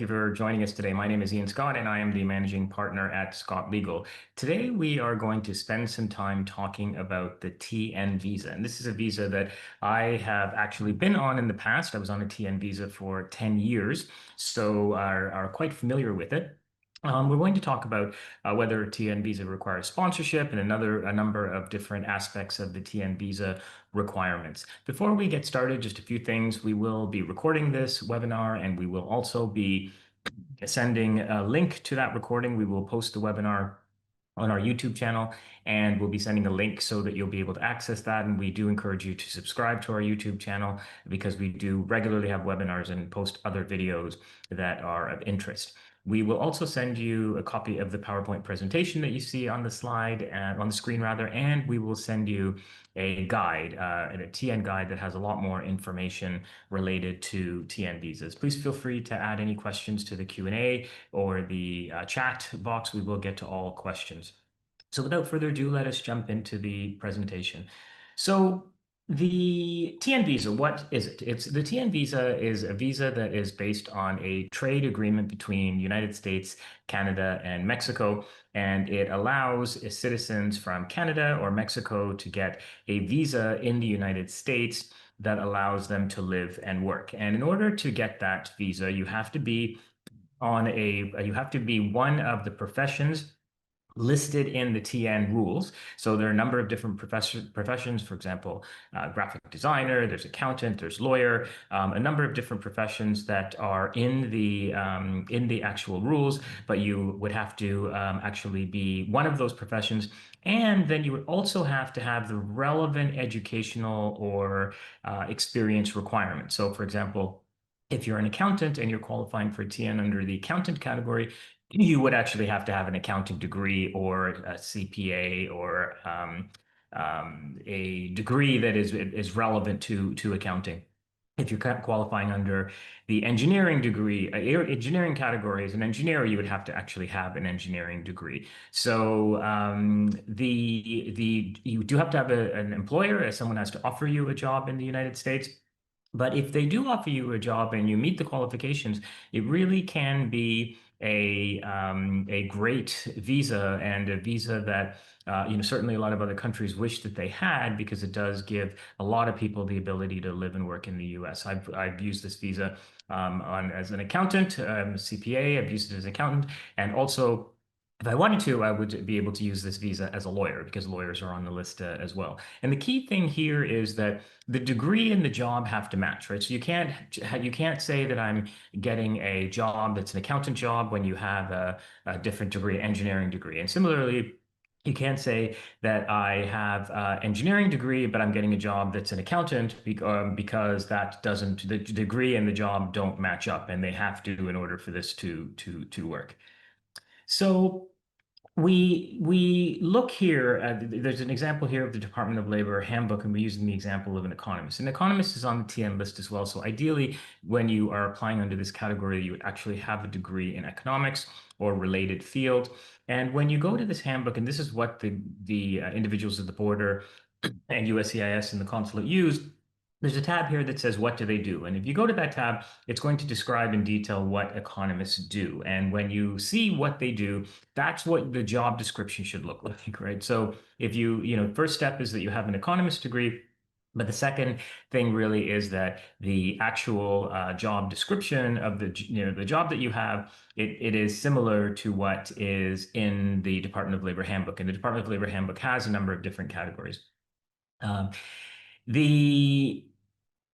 Thank you for joining us today. My name is Ian Scott, and I am the managing partner at Scott Legal. Today, we are going to spend some time talking about the TN visa. And this is a visa that I have actually been on in the past. I was on a TN visa for 10 years, so are quite familiar with it. We're going to talk about whether TN visa requires sponsorship and a number of different aspects of the TN visa requirements. Before we get started, just a few things. We will be recording this webinar, and we will also be sending a link to that recording. We will post the webinar on our YouTube channel, and we'll be sending a link so that you'll be able to access that. And we do encourage you to subscribe to our YouTube channel because we do regularly have webinars and post other videos that are of interest. We will also send you a copy of the PowerPoint presentation that you see on the slide, on the screen rather, and we will send you a guide, a TN guide that has a lot more information related to TN visas. Please feel free to add any questions to the Q&A or the chat box. We will get to all questions. So without further ado, let us jump into the presentation. So the TN visa, what is it? The TN visa is a visa that is based on a trade agreement between United States, Canada, and Mexico, and it allows citizens from Canada or Mexico to get a visa in the United States that allows them to live and work. And in order to get that visa, you have to be one of the professions listed in the TN rules. So there are a number of different professions, for example, graphic designer, there's accountant, there's lawyer, a number of different professions that are in the actual rules, but you would have to actually be one of those professions. And then you would also have to have the relevant educational or experience requirements. So for example, if you're an accountant and you're qualifying for TN under the accountant category, you would actually have to have an accounting degree or a CPA or a degree that is relevant to accounting. If you're qualifying under the engineering degree, engineering category as an engineer, you would have to actually have an engineering degree. So you do have to have an employer, as someone has to offer you a job in the United States. But if they do offer you a job and you meet the qualifications, it really can be a great visa, and a visa that certainly a lot of other countries wish that they had, because it does give a lot of people the ability to live and work in the U.S. I've used this visa as an accountant, CPA. I've used it as an accountant, and also, if I wanted to, I would be able to use this visa as a lawyer, because lawyers are on the list as well. And the key thing here is that the degree and the job have to match, right? So you can't say that I'm getting a job that's an accountant job when you have a different degree, engineering degree. And similarly, you can't say that I have an engineering degree, but I'm getting a job that's an accountant, because the degree and the job don't match up, and they have to in order for this to work. So we look here there's an example here of the Department of Labor handbook, and we're using the example of an economist. An economist is on the TN list as well. So ideally, when you are applying under this category, you would actually have a degree in economics or related field. And when you go to this handbook, and this is what the individuals at the border and USCIS and the consulate use, there's a tab here that says, what do they do? And if you go to that tab, it's going to describe in detail what economists do. And when you see what they do, that's what the job description should look like, right? So if first step is that you have an economist degree. But the second thing really is that the actual job description of the job that you have, it is similar to what is in the Department of Labor handbook. And the Department of Labor handbook has a number of different categories. The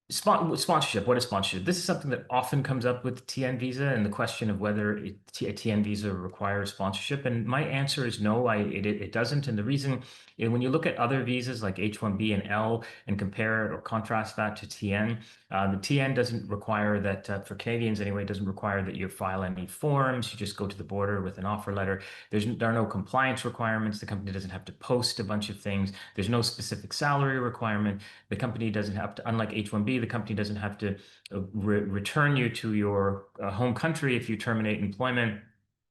Sponsorship. What is sponsorship? This is something that often comes up with TN visa, and the question of whether a TN visa requires sponsorship. And my answer is no, it doesn't. And the reason, when you look at other visas like H-1B and L and compare or contrast that to TN, the TN doesn't require that, for Canadians anyway, it doesn't require that you file any forms. You just go to the border with an offer letter. There are no compliance requirements. The company doesn't have to post a bunch of things. There's no specific salary requirement. The company doesn't have to, unlike H-1B, the company doesn't have to return you to your home country if you terminate employment.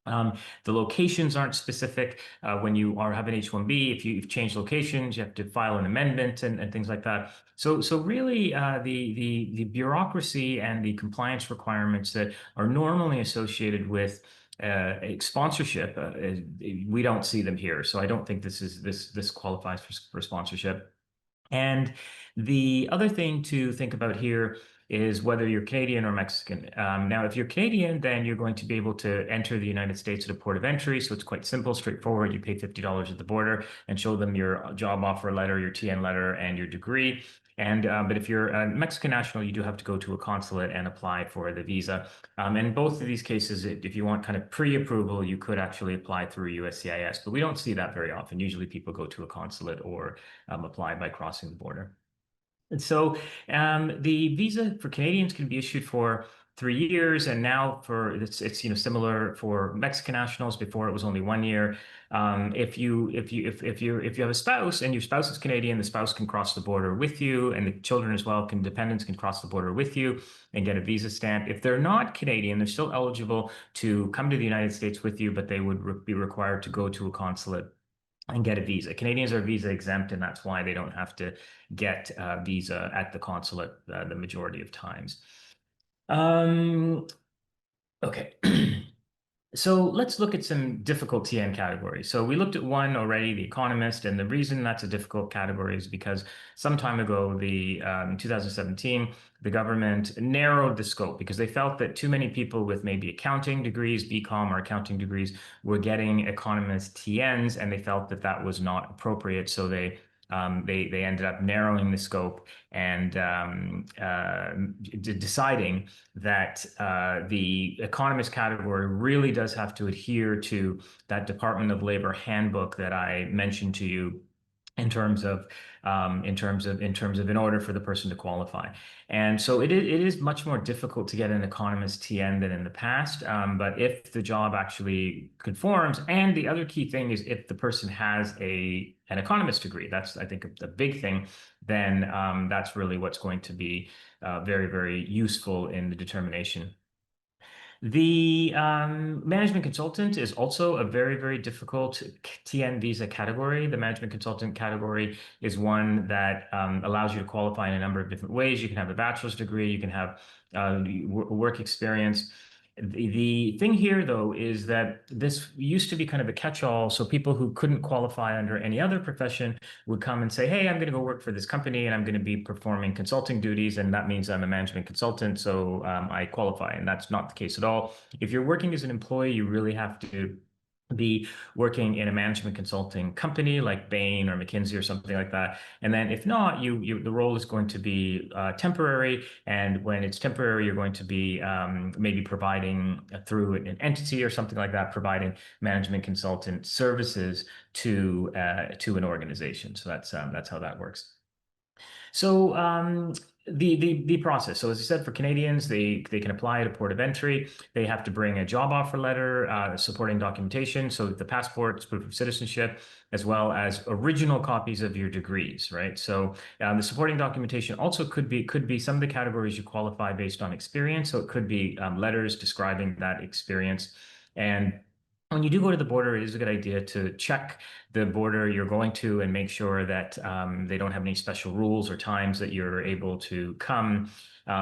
The locations aren't specific. When you have an H-1B, if you've changed locations, you have to file an amendment and things like that. So really, the bureaucracy and the compliance requirements that are normally associated with sponsorship, we don't see them here. So I don't think this qualifies for sponsorship. And the other thing to think about here is whether you're Canadian or Mexican. Now, if you're Canadian, then you're going to be able to enter the United States at a port of entry. So it's quite simple, straightforward. You pay $50 at the border and show them your job offer letter, your TN letter, and your degree. But if you're a Mexican national, you do have to go to a consulate and apply for the visa. In both of these cases, if you want kind of pre-approval, you could actually apply through USCIS, but we don't see that very often. Usually people go to a consulate or apply by crossing the border. And so the visa for Canadians can be issued for 3 years, and now for it's similar for Mexican nationals. Before it was only 1 year. If you have a spouse and your spouse is Canadian, the spouse can cross the border with you, and the children as well dependents can cross the border with you and get a visa stamp. If they're not Canadian, they're still eligible to come to the United States with you, but they would be required to go to a consulate and get a visa. Canadians are visa exempt, and that's why they don't have to get a visa at the consulate the majority of times. Okay. So let's look at some difficult TN categories. So we looked at one already, the economist, and the reason that's a difficult category is because some time ago, in 2017, the government narrowed the scope because they felt that too many people with maybe accounting degrees, BCom or accounting degrees, were getting economist TNs, and they felt that that was not appropriate. So they ended up narrowing the scope and deciding that the economist category really does have to adhere to that Department of Labor handbook that I mentioned to you in terms of in order for the person to qualify. And so it is much more difficult to get an economist TN than in the past. But if the job actually conforms, and the other key thing is if the person has an economist degree, that's I think a big thing, then that's really what's going to be very, very useful in the determination. The management consultant is also a very, very difficult TN visa category. The management consultant category is one that allows you to qualify in a number of different ways. You can have a bachelor's degree, you can have work experience. The thing here, though, is that this used to be kind of a catch-all. So people who couldn't qualify under any other profession would come and say, hey, I'm going to go work for this company and I'm going to be performing consulting duties. And that means I'm a management consultant. So I qualify. And that's not the case at all. If you're working as an employee, you really have to be working in a management consulting company like Bain or McKinsey or something like that. And then if not, the role is going to be temporary. And when it's temporary, you're going to be maybe providing through an entity or something like that, providing management consultant services to an organization. So that's how that works. So the process. So as I said, for Canadians, they can apply at a port of entry. They have to bring a job offer letter, supporting documentation, so the passports, proof of citizenship, as well as original copies of your degrees, right? So the supporting documentation also could be some of the categories you qualify based on experience. So it could be letters describing that experience. And when you do go to the border, it is a good idea to check the border you're going to and make sure that they don't have any special rules or times that you're able to come.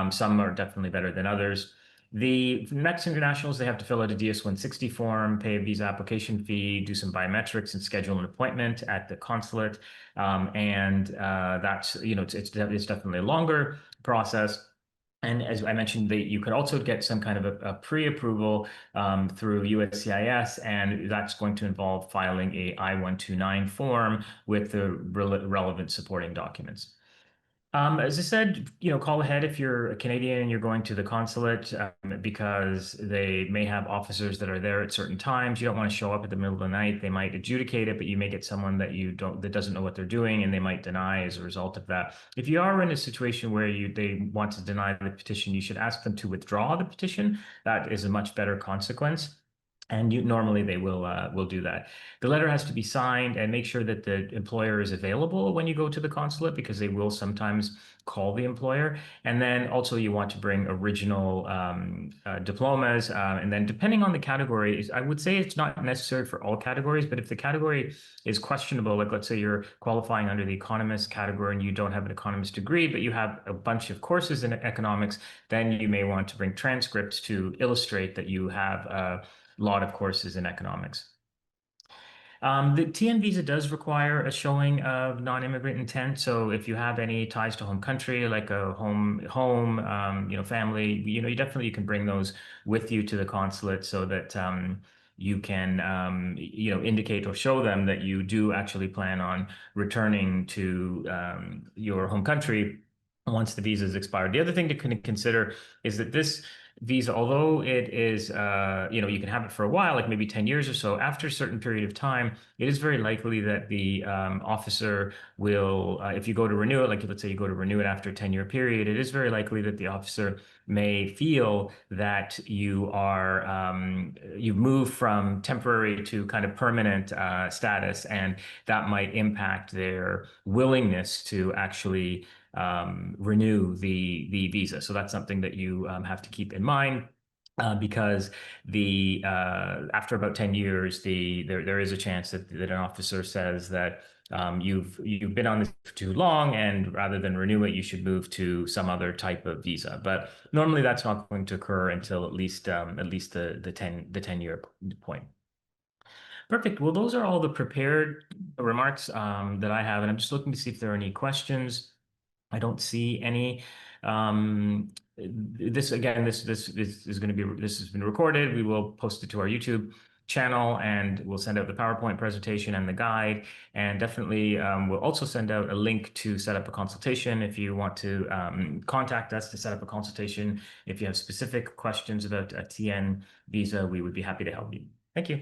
Some are definitely better than others. The Mexican nationals, they have to fill out a DS-160 form, pay a visa application fee, do some biometrics, and schedule an appointment at the consulate. That's, it's definitely a longer process. And as I mentioned, you could also get some kind of a pre-approval through USCIS, and that's going to involve filing a I-129 form with the relevant supporting documents. As I said, call ahead if you're a Canadian and you're going to the consulate because they may have officers that are there at certain times. You don't want to show up at the middle of the night. They might adjudicate it, but you may get someone that doesn't know what they're doing, and they might deny as a result of that. If you are in a situation where they want to deny the petition, you should ask them to withdraw the petition. That is a much better consequence. And normally they will do that. The letter has to be signed, and make sure that the employer is available when you go to the consulate, because they will sometimes call the employer. And then also you want to bring original diplomas. And then depending on the category, I would say it's not necessary for all categories, but if the category is questionable, like let's say you're qualifying under the economist category and you don't have an economist degree, but you have a bunch of courses in economics, then you may want to bring transcripts to illustrate that you have lot of courses in economics. The TN visa does require a showing of non-immigrant intent. So if you have any ties to home country, like a family, you can bring those with you to the consulate so that you can, indicate or show them that you do actually plan on returning to your home country once the visa is expired. The other thing to consider is that this visa, although it is, you can have it for a while, like maybe 10 years or so, after a certain period of time, it is very likely that the officer will, if you go to renew it, like let's say you go to renew it after a 10-year period, it is very likely that the officer may feel that you've moved from temporary to kind of permanent status, and that might impact their willingness to actually renew the visa. So that's something that you have to keep in mind. Because after about 10 years, there is a chance that an officer says that you've been on this for too long, and rather than renew it, you should move to some other type of visa. But normally that's not going to occur until at least the 10-year point. Perfect. Well, those are all the prepared remarks that I have, and I'm just looking to see if there are any questions. I don't see any. This again, this is going to be, this has been recorded. We will post it to our YouTube channel, and we'll send out the PowerPoint presentation and the guide. And definitely, we'll also send out a link to set up a consultation if you want to contact us to set up a consultation. If you have specific questions about a TN visa, we would be happy to help you. Thank you.